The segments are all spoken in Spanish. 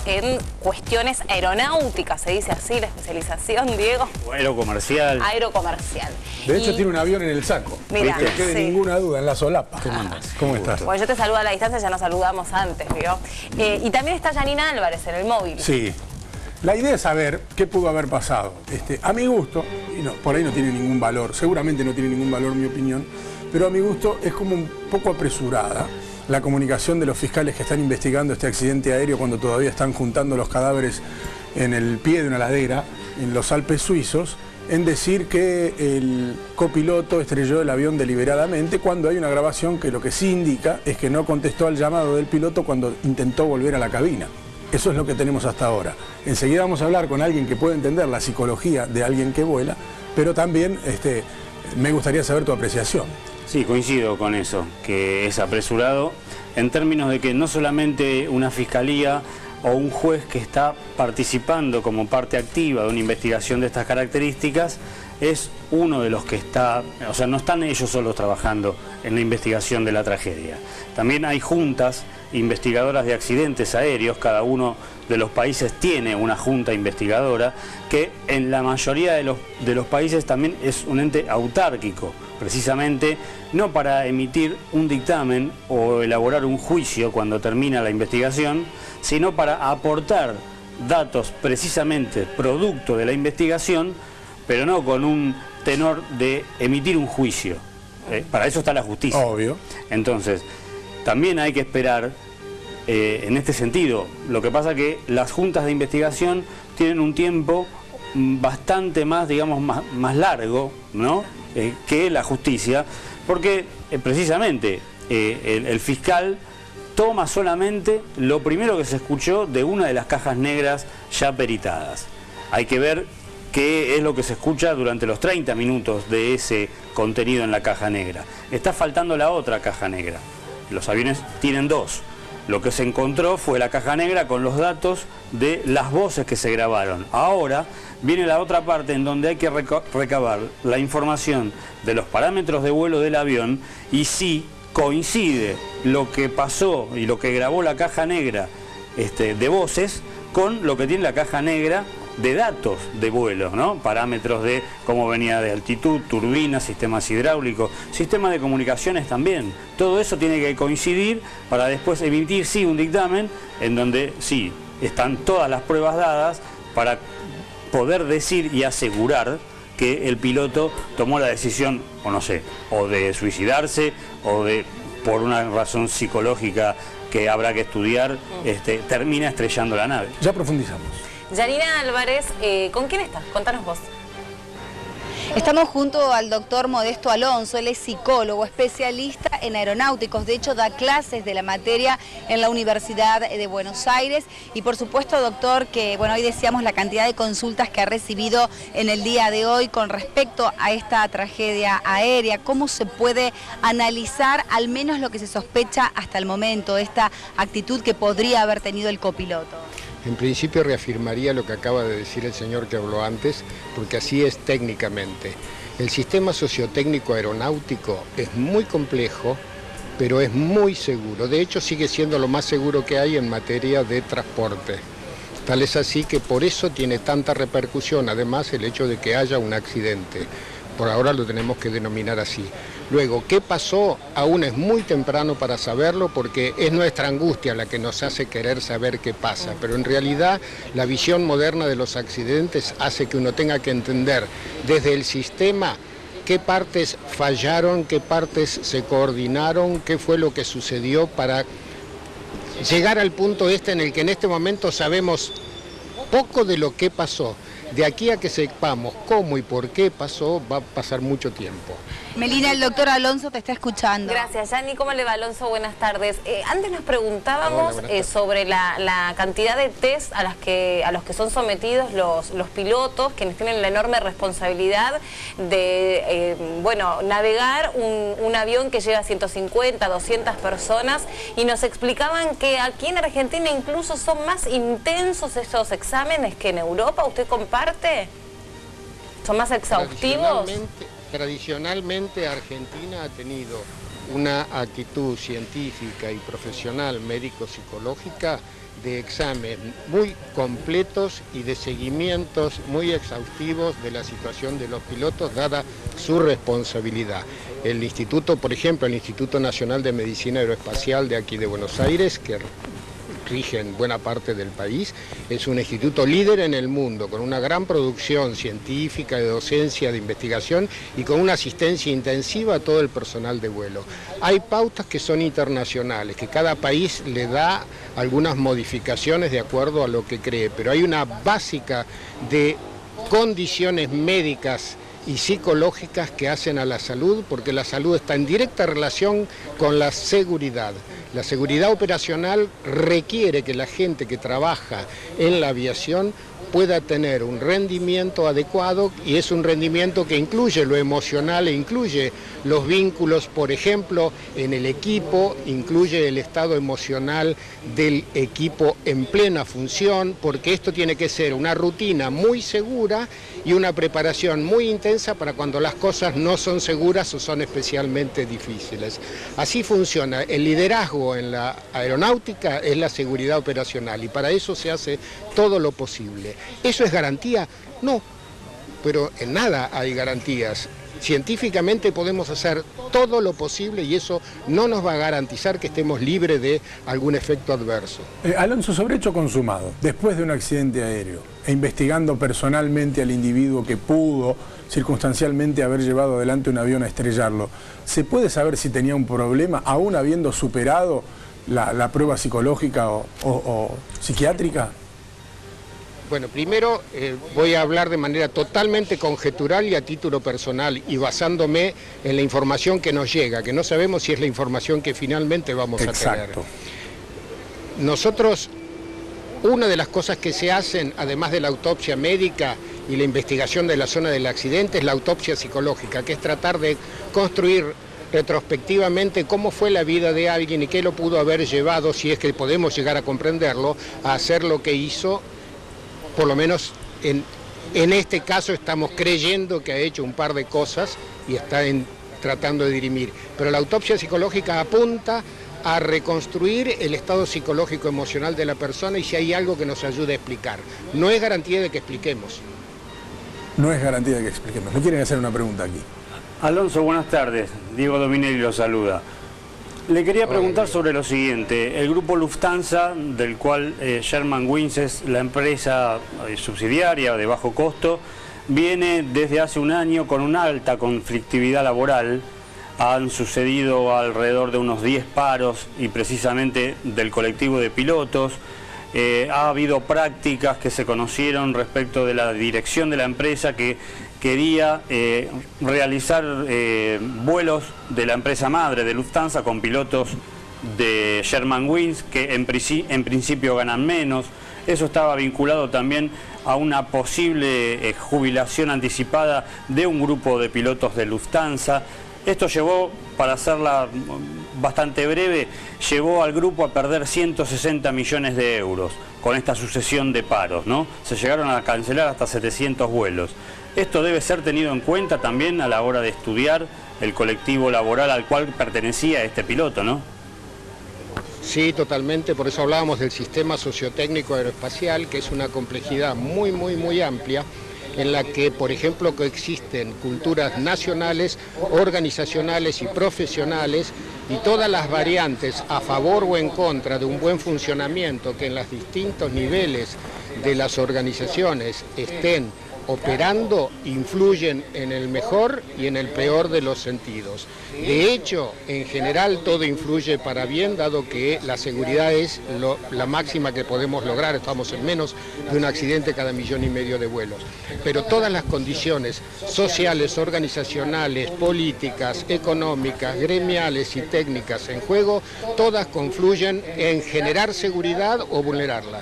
en cuestiones aeronáuticas, se dice así la especialización, Diego. O aerocomercial. Aerocomercial. De hecho, tiene un avión en el saco. Mira, no quede ninguna duda, en la solapa. ¿Cómo andás? ¿Cómo estás? Bueno, yo te saludo a la distancia, ya nos saludamos antes, ¿vio? Y también está Yanina Álvarez en el móvil. Sí. La idea es saber qué pudo haber pasado. A mi gusto, y no, por ahí no tiene ningún valor, seguramente no tiene ningún valor mi opinión, pero a mi gusto es como un poco apresurada la comunicación de los fiscales que están investigando este accidente aéreo cuando todavía están juntando los cadáveres en el pie de una ladera en los Alpes suizos, en decir que el copiloto estrelló el avión deliberadamente cuando hay una grabación que lo que sí indica es que no contestó al llamado del piloto cuando intentó volver a la cabina. Eso es lo que tenemos hasta ahora. Enseguida vamos a hablar con alguien que puede entender la psicología de alguien que vuela, pero también me gustaría saber tu apreciación. Sí, coincido con eso, que es apresurado en términos de que no solamente una fiscalía o un juez que está participando como parte activa de una investigación de estas características es uno de los que está, o sea, no están ellos solos trabajando en la investigación de la tragedia. También hay juntas investigadoras de accidentes aéreos, cada uno de los países tiene una junta investigadora que en la mayoría de los países también es un ente autárquico, precisamente no para emitir un dictamen o elaborar un juicio cuando termina la investigación, sino para aportar datos precisamente producto de la investigación, pero no con un tenor de emitir un juicio. Para eso está la justicia. Obvio. Entonces, también hay que esperar en este sentido. Lo que pasa que las juntas de investigación tienen un tiempo bastante más, digamos, más largo, ¿no? Que la justicia, porque precisamente el fiscal toma solamente lo primero que se escuchó de una de las cajas negras ya peritadas. Hay que ver qué es lo que se escucha durante los 30 minutos de ese contenido en la caja negra. Está faltando la otra caja negra. Los aviones tienen dos. Lo que se encontró fue la caja negra con los datos de las voces que se grabaron. Ahora viene la otra parte en donde hay que recabar la información de los parámetros de vuelo del avión y si coincide lo que pasó y lo que grabó la caja negra de voces con lo que tiene la caja negra de datos de vuelo, ¿no? Parámetros de cómo venía de altitud, turbinas, sistemas hidráulicos, sistemas de comunicaciones también. Todo eso tiene que coincidir para después emitir, sí, un dictamen en donde, sí, están todas las pruebas dadas para poder decir y asegurar que el piloto tomó la decisión, o no sé, o de suicidarse, o de, por una razón psicológica que habrá que estudiar, termina estrellando la nave. Ya profundizamos. Yanina Álvarez, ¿con quién estás? Contanos vos. Estamos junto al doctor Modesto Alonso, él es psicólogo, especialista en aeronáuticos, de hecho da clases de la materia en la Universidad de Buenos Aires y por supuesto, doctor, que bueno, hoy decíamos la cantidad de consultas que ha recibido en el día de hoy con respecto a esta tragedia aérea, cómo se puede analizar al menos lo que se sospecha hasta el momento, esta actitud que podría haber tenido el copiloto. En principio reafirmaría lo que acaba de decir el señor que habló antes, porque así es técnicamente. El sistema sociotécnico aeronáutico es muy complejo, pero es muy seguro. De hecho, sigue siendo lo más seguro que hay en materia de transporte. Tal es así que por eso tiene tanta repercusión, además, el hecho de que haya un accidente. Por ahora lo tenemos que denominar así. Luego, ¿qué pasó? Aún es muy temprano para saberlo porque es nuestra angustia la que nos hace querer saber qué pasa. Pero en realidad la visión moderna de los accidentes hace que uno tenga que entender desde el sistema qué partes fallaron, qué partes se coordinaron, qué fue lo que sucedió para llegar al punto en el que en este momento sabemos poco de lo que pasó. De aquí a que sepamos cómo y por qué pasó, va a pasar mucho tiempo. Melina, el doctor Alonso te está escuchando. Gracias, Yani. ¿Cómo le va, Alonso? Buenas tardes. Antes nos preguntábamos sobre la cantidad de test a los que son sometidos los pilotos, quienes tienen la enorme responsabilidad de navegar un avión que lleva 150, 200 personas, y nos explicaban que aquí en Argentina incluso son más intensos estos exámenes que en Europa. ¿Usted comparte? ¿Son más exhaustivos? Tradicionalmente Argentina ha tenido una actitud científica y profesional médico-psicológica de exámenes muy completos y de seguimientos muy exhaustivos de la situación de los pilotos, dada su responsabilidad. El instituto, por ejemplo, el Instituto Nacional de Medicina Aeroespacial de aquí de Buenos Aires, que rige en buena parte del país, es un instituto líder en el mundo, con una gran producción científica, de docencia, de investigación y con una asistencia intensiva a todo el personal de vuelo. Hay pautas que son internacionales, que cada país le da algunas modificaciones de acuerdo a lo que cree, pero hay una básica de condiciones médicas y psicológicas que hacen a la salud, porque la salud está en directa relación con la seguridad. La seguridad operacional requiere que la gente que trabaja en la aviación pueda tener un rendimiento adecuado, y es un rendimiento que incluye lo emocional e incluye los vínculos, por ejemplo, en el equipo, incluye el estado emocional del equipo en plena función, porque esto tiene que ser una rutina muy segura y una preparación muy intensa para cuando las cosas no son seguras o son especialmente difíciles. Así funciona. El liderazgo en la aeronáutica es la seguridad operacional, y para eso se hace todo lo posible. ¿Eso es garantía? No, pero en nada hay garantías. Científicamente podemos hacer todo lo posible y eso no nos va a garantizar que estemos libres de algún efecto adverso. Alonso, sobre hecho consumado, después de un accidente aéreo, e investigando personalmente al individuo que pudo circunstancialmente haber llevado adelante un avión a estrellarlo, ¿se puede saber si tenía un problema aún habiendo superado la prueba psicológica o psiquiátrica? Bueno, primero voy a hablar de manera totalmente conjetural y a título personal, y basándome en la información que nos llega, que no sabemos si es la información que finalmente vamos a tener. Exacto. Nosotros, una de las cosas que se hacen, además de la autopsia médica y la investigación de la zona del accidente, es la autopsia psicológica, que es tratar de construir retrospectivamente cómo fue la vida de alguien y qué lo pudo haber llevado, si es que podemos llegar a comprenderlo, a hacer lo que hizo. Por lo menos en este caso estamos creyendo que ha hecho un par de cosas y está tratando de dirimir. Pero la autopsia psicológica apunta a reconstruir el estado psicológico emocional de la persona y si hay algo que nos ayude a explicar. No es garantía de que expliquemos. No es garantía de que expliquemos. Me quieren hacer una pregunta aquí. Alonso, buenas tardes. Diego Dominelli lo saluda. Le quería preguntar sobre lo siguiente. El grupo Lufthansa, del cual Germanwings es la empresa subsidiaria de bajo costo, viene desde hace un año con una alta conflictividad laboral. Han sucedido alrededor de unos 10 paros y precisamente del colectivo de pilotos. Ha habido prácticas que se conocieron respecto de la dirección de la empresa que quería realizar vuelos de la empresa madre de Lufthansa con pilotos de Germanwings que en principio ganan menos. Eso estaba vinculado también a una posible jubilación anticipada de un grupo de pilotos de Lufthansa. Esto llevó, para hacerla bastante breve, llevó al grupo a perder 160 millones de euros con esta sucesión de paros, ¿no? Se llegaron a cancelar hasta 700 vuelos. Esto debe ser tenido en cuenta también a la hora de estudiar el colectivo laboral al cual pertenecía este piloto, ¿no? Sí, totalmente. Por eso hablábamos del sistema sociotécnico aeroespacial, que es una complejidad muy amplia, en la que, por ejemplo, coexisten culturas nacionales, organizacionales y profesionales, y todas las variantes a favor o en contra de un buen funcionamiento que en los distintos niveles de las organizaciones estén operando, influyen en el mejor y en el peor de los sentidos. De hecho, en general todo influye para bien, dado que la seguridad es la máxima que podemos lograr. Estamos en menos de un accidente cada 1,5 millones de vuelos. Pero todas las condiciones sociales, organizacionales, políticas, económicas, gremiales y técnicas en juego, todas confluyen en generar seguridad o vulnerarla.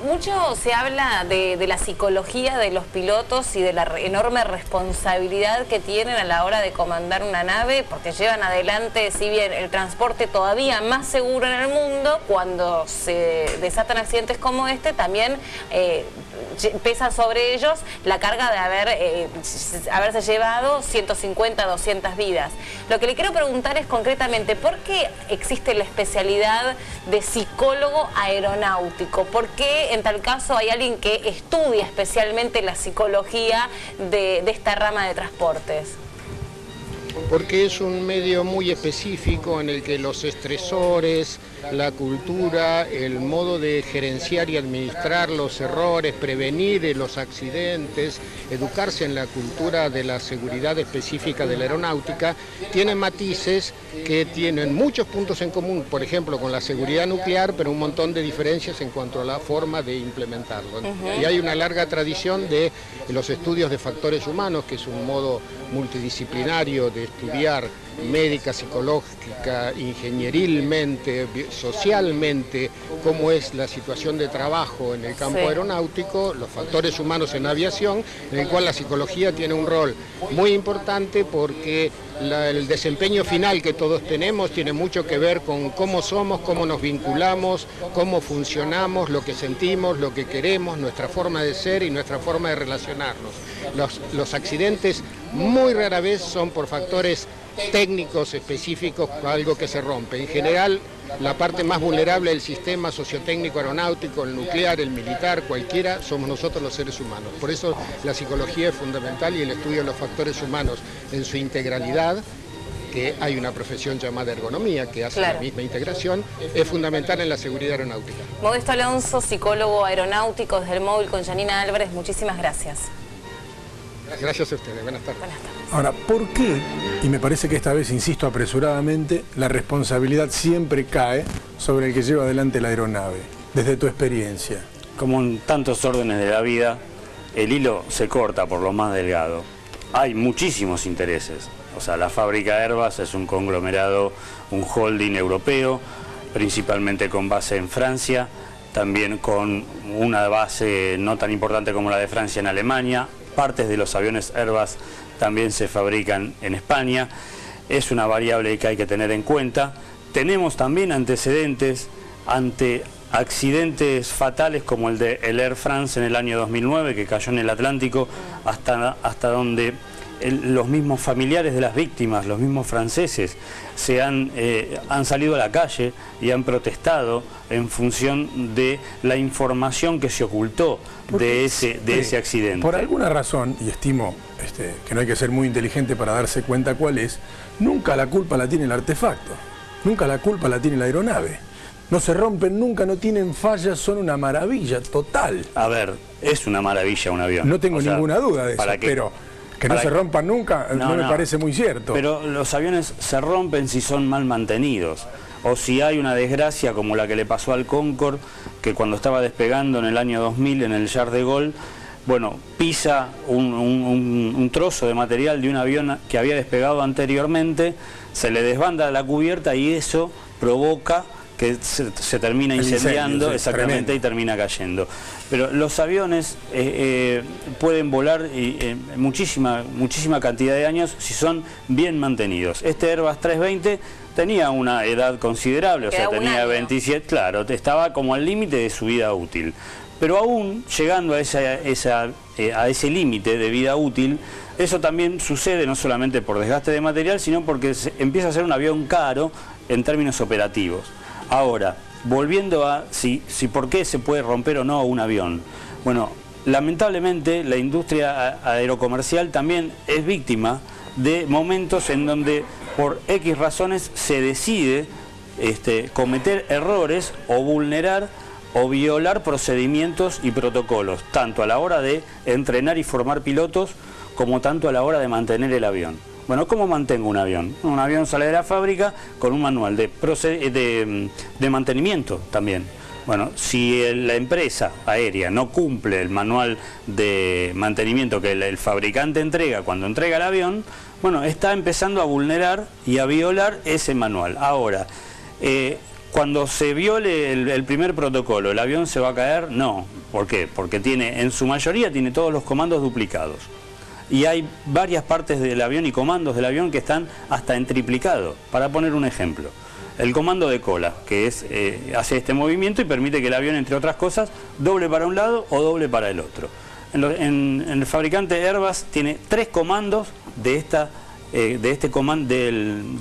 Mucho se habla de la psicología de los pilotos y de la enorme responsabilidad que tienen a la hora de comandar una nave, porque llevan adelante, si bien el transporte todavía más seguro en el mundo, cuando se desatan accidentes como este, también pesa sobre ellos la carga de haberse llevado 150, 200 vidas. Lo que le quiero preguntar es concretamente, ¿por qué existe la especialidad de psicólogo aeronáutico? ¿Por qué en tal caso hay alguien que estudia especialmente la psicología de esta rama de transportes? Porque es un medio muy específico en el que los estresores, la cultura, el modo de gerenciar y administrar los errores, prevenir los accidentes, educarse en la cultura de la seguridad específica de la aeronáutica, tienen matices que tienen muchos puntos en común, por ejemplo, con la seguridad nuclear, pero un montón de diferencias en cuanto a la forma de implementarlo. Y hay una larga tradición de los estudios de factores humanos, que es un modo multidisciplinario de estudiar médica, psicológica, ingenierilmente, socialmente, cómo es la situación de trabajo en el campo aeronáutico, los factores humanos en aviación, en el cual la psicología tiene un rol muy importante porque el desempeño final que todos tenemos tiene mucho que ver con cómo somos, cómo nos vinculamos, cómo funcionamos, lo que sentimos, lo que queremos, nuestra forma de ser y nuestra forma de relacionarnos. Los accidentes muy rara vez son por factores técnicos específicos, algo que se rompe. En general, la parte más vulnerable del sistema sociotécnico aeronáutico, el nuclear, el militar, cualquiera, somos nosotros los seres humanos. Por eso la psicología es fundamental y el estudio de los factores humanos en su integralidad, que hay una profesión llamada ergonomía que hace la misma integración, es fundamental en la seguridad aeronáutica. Modesto Alonso, psicólogo aeronáutico desde el móvil con Janina Álvarez, muchísimas gracias. Gracias a ustedes, buenas tardes. Buenas tardes. Ahora, ¿por qué? Y me parece que esta vez, insisto apresuradamente, la responsabilidad siempre cae sobre el que lleva adelante la aeronave, desde tu experiencia. Como en tantos órdenes de la vida, el hilo se corta por lo más delgado. Hay muchísimos intereses. O sea, la fábrica Airbus es un conglomerado, un holding europeo, principalmente con base en Francia, también con una base no tan importante como la de Francia en Alemania. Partes de los aviones Airbus también se fabrican en España. Es una variable que hay que tener en cuenta. Tenemos también antecedentes ante accidentes fatales como el de el Air France en el año 2009, que cayó en el Atlántico, hasta donde los mismos familiares de las víctimas, los mismos franceses, han salido a la calle y han protestado en función de la información que se ocultó de ese accidente. Por alguna razón, y estimo que no hay que ser muy inteligente para darse cuenta cuál es, nunca la culpa la tiene el artefacto, nunca la culpa la tiene la aeronave. No se rompen nunca, no tienen fallas, son una maravilla total. A ver, es una maravilla un avión. No tengo ninguna duda de eso, pero que no se rompan nunca no me parece muy cierto. Pero los aviones se rompen si son mal mantenidos, o si hay una desgracia como la que le pasó al Concorde, que cuando estaba despegando en el año 2000 en el Charles de Gaulle, bueno, pisa un trozo de material de un avión que había despegado anteriormente, se le desbanda la cubierta y eso provoca que se termina incendiando, exactamente, tremendo, y termina cayendo. Pero los aviones pueden volar muchísima cantidad de años si son bien mantenidos. Este Airbus 320 tenía una edad considerable, o sea, tenía 27, claro, estaba como al límite de su vida útil. Pero aún llegando a ese límite de vida útil, eso también sucede no solamente por desgaste de material, sino porque empieza a ser un avión caro en términos operativos. Ahora, volviendo a si por qué se puede romper o no un avión. Bueno, lamentablemente la industria aerocomercial también es víctima de momentos en donde por X razones se decide cometer errores o vulnerar o violar procedimientos y protocolos, tanto a la hora de entrenar y formar pilotos como tanto a la hora de mantener el avión. Bueno, ¿cómo mantengo un avión? Un avión sale de la fábrica con un manual de mantenimiento también. Bueno, si la empresa aérea no cumple el manual de mantenimiento que el fabricante entrega cuando entrega el avión, bueno, está empezando a vulnerar y a violar ese manual. Ahora, Cuando se viole el primer protocolo, ¿el avión se va a caer? No. ¿Por qué? Porque en su mayoría tiene todos los comandos duplicados. Y hay varias partes del avión y comandos del avión que están hasta en triplicado. Para poner un ejemplo, el comando de cola, que hace este movimiento y permite que el avión, entre otras cosas, doble para un lado o doble para el otro. En el fabricante Airbus tiene 3 comandos de este comando del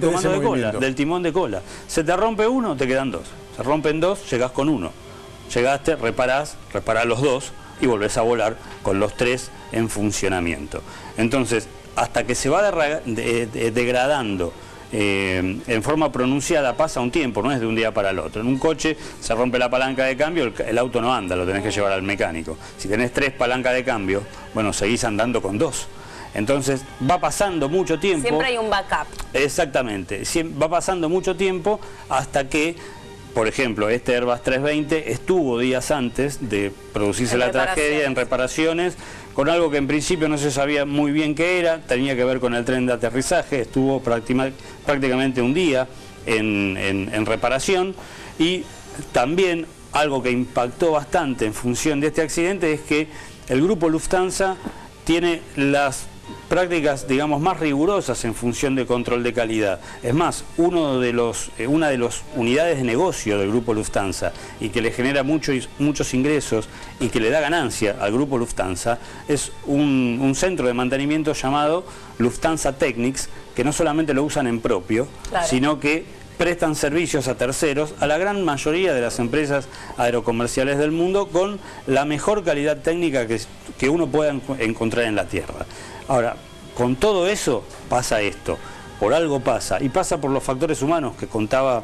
comando de cola, del timón de cola. Se te rompe uno, te quedan 2. Se rompen 2, llegás con 1. Llegaste, reparás los 2 y volvés a volar con los 3 en funcionamiento. Entonces, hasta que se va degradando en forma pronunciada, pasa un tiempo, no es de un día para el otro. En un coche se rompe la palanca de cambio, el auto no anda, lo tenés que llevar al mecánico. Si tenés 3 palancas de cambio, bueno, seguís andando con 2. Entonces va pasando mucho tiempo. Siempre hay un backup. Exactamente, va pasando mucho tiempo hasta que, por ejemplo, este Airbus 320 estuvo días antes de producirse la tragedia en reparaciones, con algo que en principio no se sabía muy bien qué era, tenía que ver con el tren de aterrizaje, estuvo prácticamente un día en reparación, y también algo que impactó bastante en función de este accidente es que el grupo Lufthansa tiene las prácticas, digamos, más rigurosas en función de control de calidad. Es más, una de las unidades de negocio del grupo Lufthansa y que le genera muchos ingresos y que le da ganancia al grupo Lufthansa es un centro de mantenimiento llamado Lufthansa Technics, que no solamente lo usan en propio, claro, sino que prestan servicios a terceros, a la gran mayoría de las empresas aerocomerciales del mundo, con la mejor calidad técnica que uno pueda encontrar en la Tierra. Ahora, con todo eso pasa esto, por algo pasa, y pasa por los factores humanos que contaba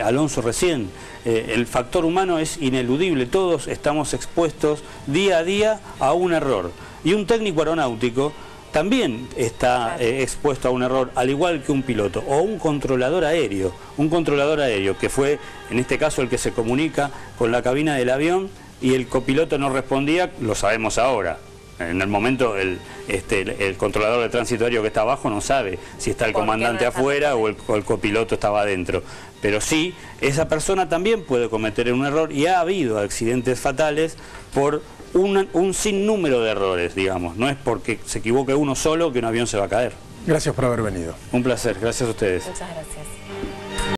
Alonso recién. El factor humano es ineludible, todos estamos expuestos día a día a un error, y un técnico aeronáutico también está expuesto a un error, al igual que un piloto o un controlador aéreo que fue en este caso el que se comunica con la cabina del avión y el copiloto no respondía, lo sabemos ahora. En el momento el controlador de tránsito aéreo que está abajo no sabe si está el comandante afuera o el copiloto estaba adentro. Pero sí, esa persona también puede cometer un error, y ha habido accidentes fatales por un sinnúmero de errores, digamos. No es porque se equivoque uno solo que un avión se va a caer. Gracias por haber venido. Un placer, gracias a ustedes. Muchas gracias.